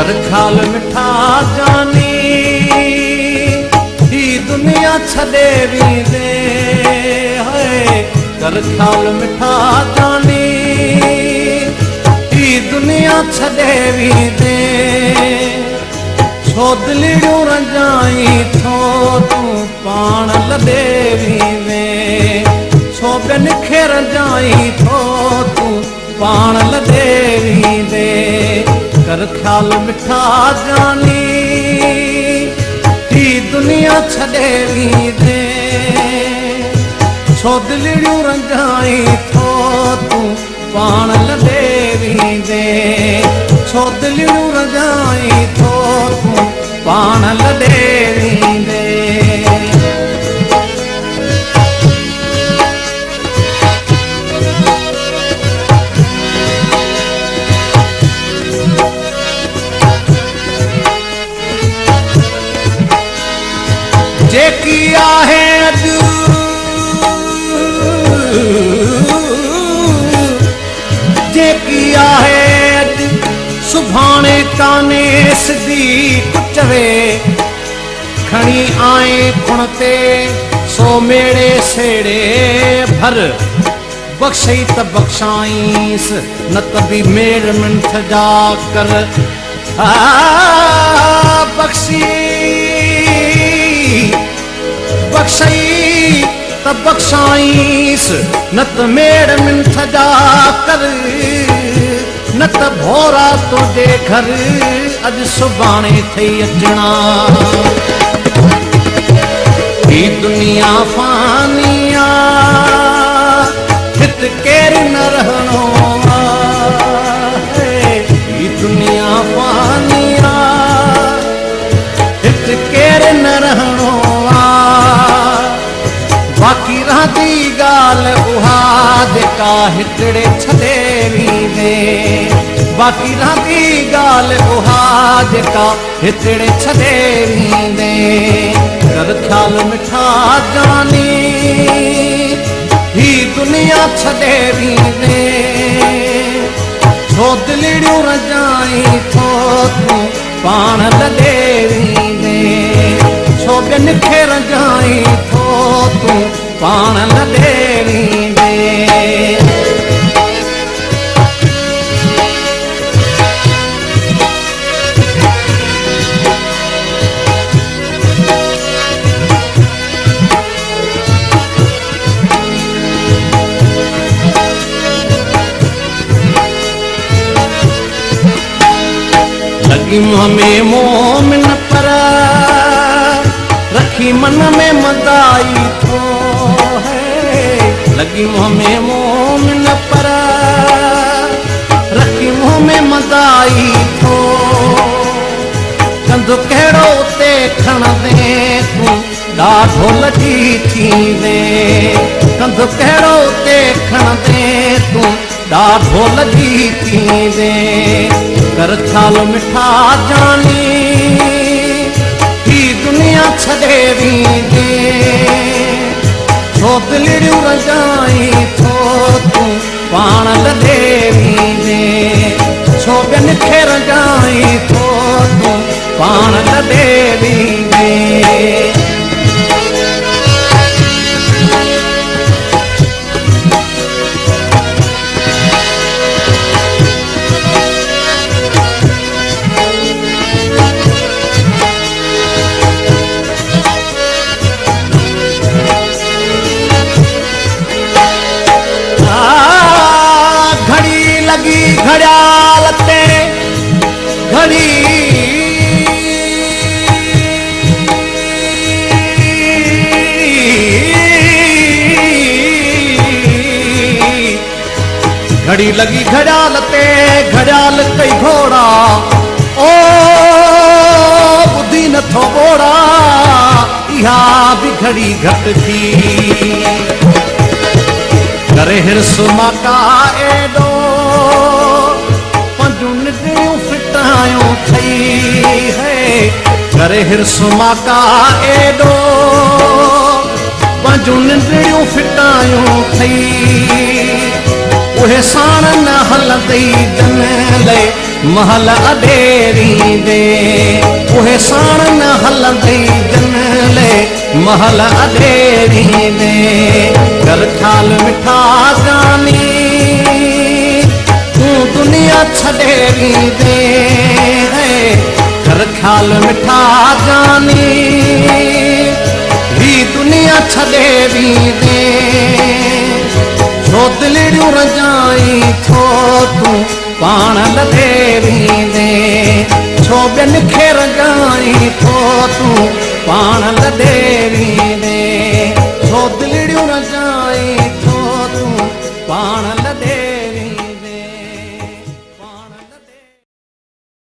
कर ख्याल मिठा जानी ही दुनिया छदे भी दे है कर ख्याल मिठा जानी ही दुनिया छदे भी दे छो दिलियूं रंजाई थो तू पाण लदे भी दे छो बिन खे रंजाई थो तू पाण लदे भी दे कर ख्याल मिठा जानी ही दुनिया छदे भी दे छो दिलियूं रंजाई थो तू पाण लदे भी दे छो दिलियूं रंजाई थो तू पाण लदे भी दे जेकी आहे अॼु जेकी आहे अॼु सुभाणे काने सिधी कुचवे खणी आए खुण ते सो मेड़े सेड़े भर बख्शई त बख्शाईस न त बि मेड़ मिंठ जा कर बख्शी बख्शई त बख्शाईस न त मेड़ मिंठ जा कर न त भोरा तुझे घर अॼु सुभाणे थई अचणा ही दुनिया फानिया हित केर न रहणो ही दुनिया फानिया हित केर न रहणो बाकी रहंदी ॻाल्हि उहा जेका हिकिड़े छॾे वेंदे बाकी रहंदी ॻाल्हि उहा जेका हिकिड़े छॾे वेंदे कर ख्याल मिठा जानी ही दुनिया छॾे वेंदे छो दिलियूं रंजाई थो तूं पाण लॾे वेंदे छो ॿियनि खे रंजाई थो तूं पाण लॾे वेंदे लगी मुंह में मोमिन पर रखी मन में मदाई थो है लगी मुंह में मोमिन पर रखी मुंह में मदाई थो कंध कहिड़ो उते खण दे तूं ॾाढो लॻी थी वे कंध कहिड़ो उते खण दे तूं ॾाढो लॻी थी वे कर ख्याल मिठा जानी ही दुनिया छॾे वेंदे छो दिलियूं रंजाई थो तूं पाण लॾे वेंदे छो ॿियनि खे रंजाई थो तूं पाण लॾे वेंदे घड़ियाल ते घड़ी घड़ी लगी घड़ियाल ते घड़ियाल कई घोड़ा ओ बुद्धि नथो बोड़ा इहा भी घड़ी घट थी करे हिरस माका एडो फिटायूं थई है करे हिरस माका एडो पंहिंजूं निंदियूं फिटायूं थई उहे साण न हलंदई जन ले महल अडेरी दे उहे साण न हलंदई जन ले महल अडेरी दे कर ख्याल मिठा गानी तू दुनिया छडेरी दे कर ख्याल मिठा गानी ही दुनिया छडेरी दे छो दिलड़ियूं रजाई छो तूं पाण लधेरी दे छो ॿियनि खे रजाई छो तूं पाण लधे